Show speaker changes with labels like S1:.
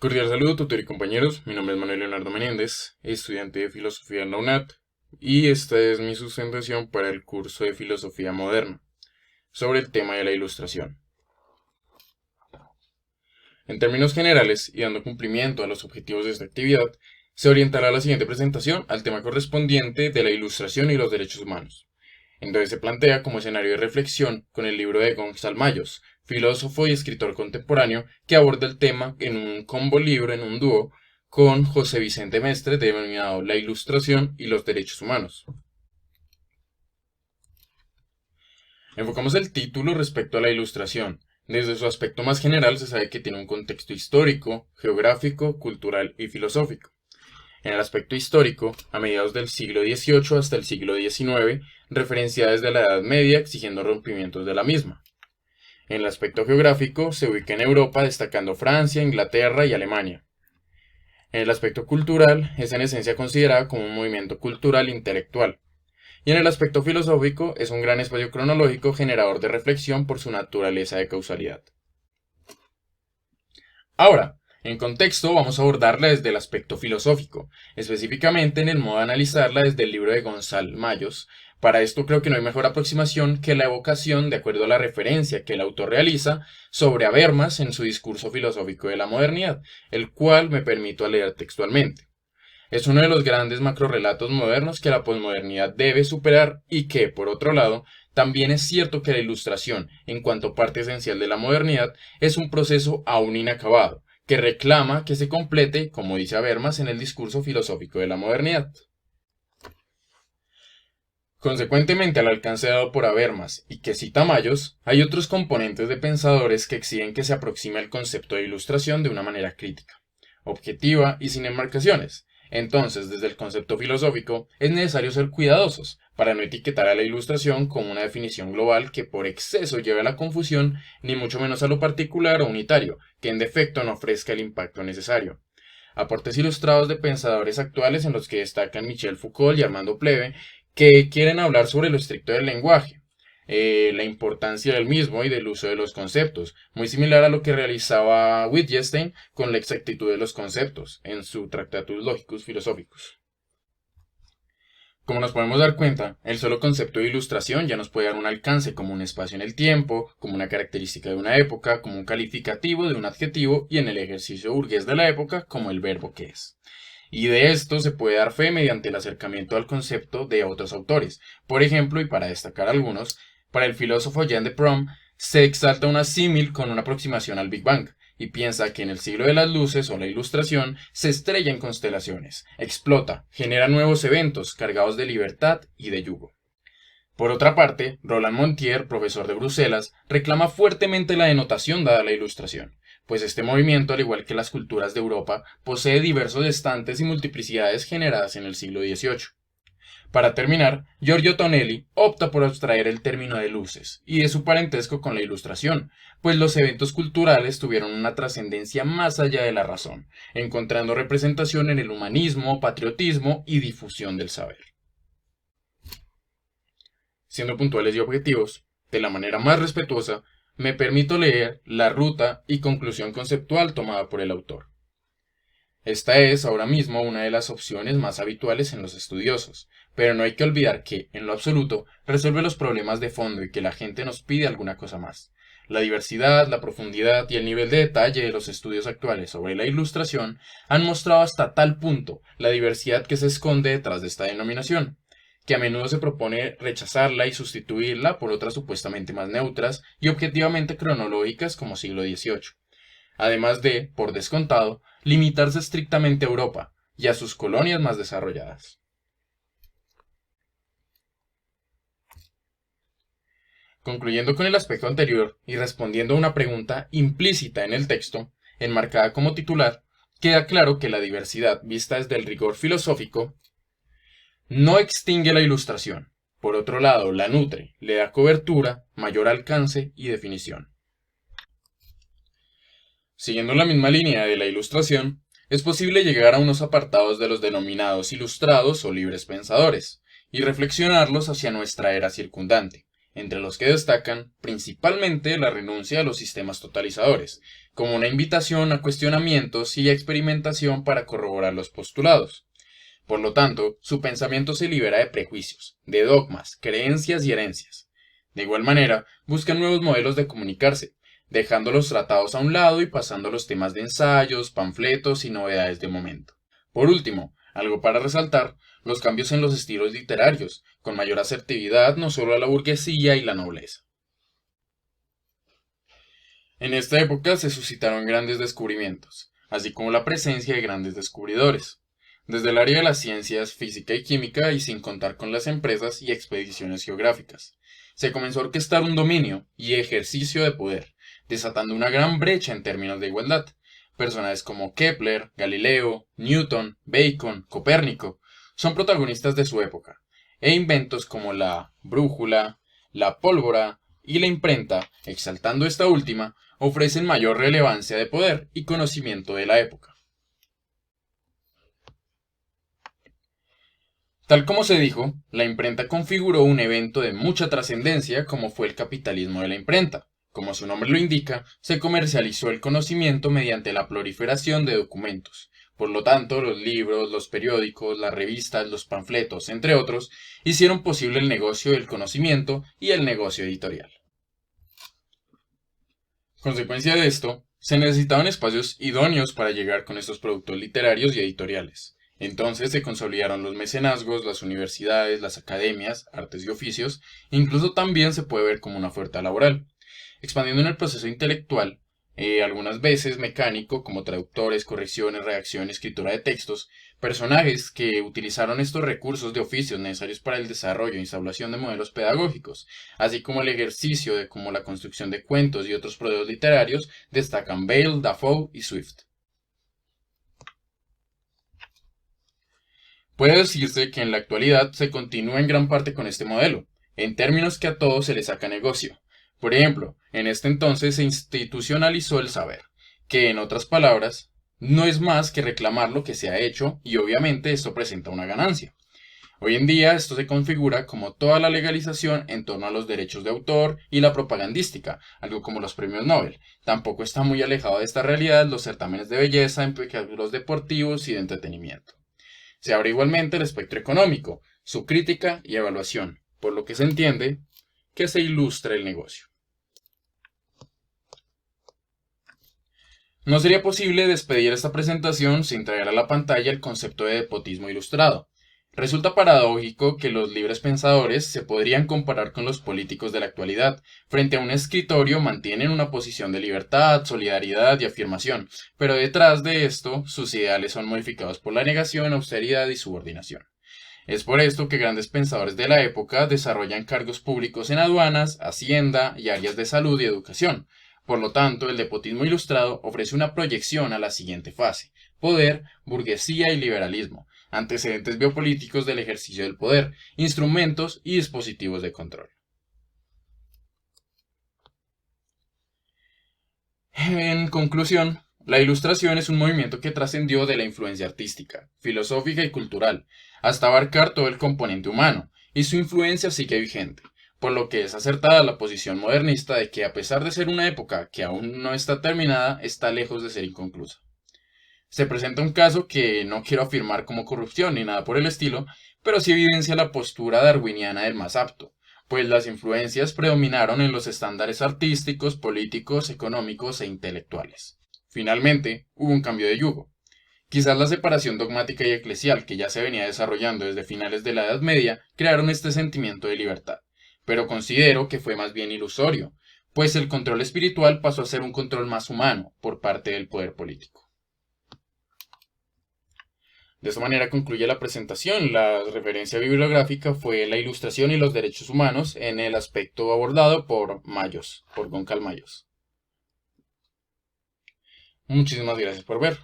S1: Cordial saludo, tutor y compañeros. Mi nombre es Manuel Leonardo Menéndez, estudiante de Filosofía en la UNAT, y esta es mi sustentación para el curso de Filosofía Moderna, sobre el tema de la Ilustración. En términos generales, y dando cumplimiento a los objetivos de esta actividad, se orientará la siguiente presentación al tema correspondiente de la Ilustración y los derechos humanos. Entonces se plantea como escenario de reflexión con el libro de Gonçal Mayos, filósofo y escritor contemporáneo, que aborda el tema en un combo libro, en un dúo, con José Vicente Mestre, denominado La Ilustración y los derechos humanos. Enfocamos el título respecto a la Ilustración. Desde su aspecto más general se sabe que tiene un contexto histórico, geográfico, cultural y filosófico. En el aspecto histórico, a mediados del siglo XVIII hasta el siglo XIX, referenciada desde la Edad Media exigiendo rompimientos de la misma. En el aspecto geográfico, se ubica en Europa, destacando Francia, Inglaterra y Alemania. En el aspecto cultural, es en esencia considerada como un movimiento cultural intelectual. Y en el aspecto filosófico, es un gran espacio cronológico generador de reflexión por su naturaleza de causalidad. Ahora, en contexto, vamos a abordarla desde el aspecto filosófico, específicamente en el modo de analizarla desde el libro de Gonçal Mayos. Para esto creo que no hay mejor aproximación que la evocación, de acuerdo a la referencia que el autor realiza, sobre Habermas en su discurso filosófico de la modernidad, el cual me permito leer textualmente. Es uno de los grandes macrorrelatos modernos que la posmodernidad debe superar y que, por otro lado, también es cierto que la Ilustración, en cuanto parte esencial de la modernidad, es un proceso aún inacabado, que reclama que se complete, como dice Habermas en el discurso filosófico de la modernidad. Consecuentemente al alcance dado por Habermas y que cita Mayos, hay otros componentes de pensadores que exigen que se aproxime al concepto de ilustración de una manera crítica, objetiva y sin enmarcaciones. Entonces, desde el concepto filosófico, es necesario ser cuidadosos para no etiquetar a la ilustración como una definición global que por exceso lleve a la confusión, ni mucho menos a lo particular o unitario, que en defecto no ofrezca el impacto necesario. Aportes ilustrados de pensadores actuales en los que destacan Michel Foucault y Armando Pleve, que quieren hablar sobre lo estricto del lenguaje, la importancia del mismo y del uso de los conceptos, muy similar a lo que realizaba Wittgenstein con la exactitud de los conceptos en su Tractatus Logicus Philosophicus. Como nos podemos dar cuenta, el solo concepto de ilustración ya nos puede dar un alcance como un espacio en el tiempo, como una característica de una época, como un calificativo de un adjetivo y en el ejercicio burgués de la época como el verbo que es. Y de esto se puede dar fe mediante el acercamiento al concepto de otros autores. Por ejemplo, y para destacar algunos, para el filósofo Jean de Prom se exalta una símil con una aproximación al Big Bang, y piensa que en el siglo de las luces o la ilustración se estrella en constelaciones, explota, genera nuevos eventos cargados de libertad y de yugo. Por otra parte, Roland Montier, profesor de Bruselas, reclama fuertemente la denotación dada a la Ilustración, pues este movimiento, al igual que las culturas de Europa, posee diversos estantes y multiplicidades generadas en el siglo XVIII. Para terminar, Giorgio Tonelli opta por abstraer el término de luces y de su parentesco con la Ilustración, pues los eventos culturales tuvieron una trascendencia más allá de la razón, encontrando representación en el humanismo, patriotismo y difusión del saber. Siendo puntuales y objetivos, de la manera más respetuosa, me permito leer la ruta y conclusión conceptual tomada por el autor. Esta es ahora mismo una de las opciones más habituales en los estudiosos, pero no hay que olvidar que, en lo absoluto, resuelve los problemas de fondo y que la gente nos pide alguna cosa más. La diversidad, la profundidad y el nivel de detalle de los estudios actuales sobre la ilustración han mostrado hasta tal punto la diversidad que se esconde detrás de esta denominación, que a menudo se propone rechazarla y sustituirla por otras supuestamente más neutras y objetivamente cronológicas como siglo XVIII. Además de, por descontado, limitarse estrictamente a Europa y a sus colonias más desarrolladas. Concluyendo con el aspecto anterior y respondiendo a una pregunta implícita en el texto, enmarcada como titular, queda claro que la diversidad vista desde el rigor filosófico no extingue la ilustración, por otro lado la nutre, le da cobertura, mayor alcance y definición. Siguiendo la misma línea de la ilustración, es posible llegar a unos apartados de los denominados ilustrados o libres pensadores, y reflexionarlos hacia nuestra era circundante, entre los que destacan principalmente la renuncia a los sistemas totalizadores, como una invitación a cuestionamientos y a experimentación para corroborar los postulados. Por lo tanto, su pensamiento se libera de prejuicios, de dogmas, creencias y herencias. De igual manera, buscan nuevos modelos de comunicarse, dejando los tratados a un lado y pasando a los temas de ensayos, panfletos y novedades de momento. Por último, algo para resaltar, los cambios en los estilos literarios, con mayor asertividad no solo a la burguesía y la nobleza. En esta época se suscitaron grandes descubrimientos, así como la presencia de grandes descubridores, desde el área de las ciencias, física y química y sin contar con las empresas y expediciones geográficas. Se comenzó a orquestar un dominio y ejercicio de poder, desatando una gran brecha en términos de igualdad. Personajes como Kepler, Galileo, Newton, Bacon, Copérnico son protagonistas de su época, e inventos como la brújula, la pólvora y la imprenta, exaltando esta última, ofrecen mayor relevancia de poder y conocimiento de la época. Tal como se dijo, la imprenta configuró un evento de mucha trascendencia como fue el capitalismo de la imprenta. Como su nombre lo indica, se comercializó el conocimiento mediante la proliferación de documentos. Por lo tanto, los libros, los periódicos, las revistas, los panfletos, entre otros, hicieron posible el negocio del conocimiento y el negocio editorial. Consecuencia de esto, se necesitaban espacios idóneos para llegar con estos productos literarios y editoriales. Entonces se consolidaron los mecenazgos, las universidades, las academias, artes y oficios, e incluso también se puede ver como una oferta laboral, expandiendo en el proceso intelectual, algunas veces mecánico, como traductores, correcciones, redacción y escritura de textos, personajes que utilizaron estos recursos de oficios necesarios para el desarrollo e instalación de modelos pedagógicos, así como el ejercicio de como la construcción de cuentos y otros productos literarios, destacan Bale, Dafoe y Swift. Puede decirse que en la actualidad se continúa en gran parte con este modelo, en términos que a todos se le saca negocio. Por ejemplo, en este entonces se institucionalizó el saber, que en otras palabras, no es más que reclamar lo que se ha hecho y obviamente esto presenta una ganancia. Hoy en día esto se configura como toda la legalización en torno a los derechos de autor y la propagandística, algo como los premios Nobel. Tampoco está muy alejado de esta realidad los certámenes de belleza, espectáculos deportivos y de entretenimiento. Se abre igualmente el espectro económico, su crítica y evaluación, por lo que se entiende que se ilustra el negocio. No sería posible despedir esta presentación sin traer a la pantalla el concepto de despotismo ilustrado. Resulta paradójico que los libres pensadores se podrían comparar con los políticos de la actualidad. Frente a un escritorio mantienen una posición de libertad, solidaridad y afirmación, pero detrás de esto sus ideales son modificados por la negación, austeridad y subordinación. Es por esto que grandes pensadores de la época desarrollan cargos públicos en aduanas, hacienda y áreas de salud y educación. Por lo tanto, el despotismo ilustrado ofrece una proyección a la siguiente fase: poder, burguesía y liberalismo, antecedentes biopolíticos del ejercicio del poder, instrumentos y dispositivos de control. En conclusión, la Ilustración es un movimiento que trascendió de la influencia artística, filosófica y cultural, hasta abarcar todo el componente humano, y su influencia sigue vigente, por lo que es acertada la posición modernista de que a pesar de ser una época que aún no está terminada, está lejos de ser inconclusa. Se presenta un caso que no quiero afirmar como corrupción ni nada por el estilo, pero sí evidencia la postura darwiniana del más apto, pues las influencias predominaron en los estándares artísticos, políticos, económicos e intelectuales. Finalmente, hubo un cambio de yugo. Quizás la separación dogmática y eclesial que ya se venía desarrollando desde finales de la Edad Media crearon este sentimiento de libertad, pero considero que fue más bien ilusorio, pues el control espiritual pasó a ser un control más humano por parte del poder político. De esta manera concluye la presentación. La referencia bibliográfica fue La Ilustración y los Derechos Humanos en el aspecto abordado por Mayos, por Goncal Mayos. Muchísimas gracias por ver.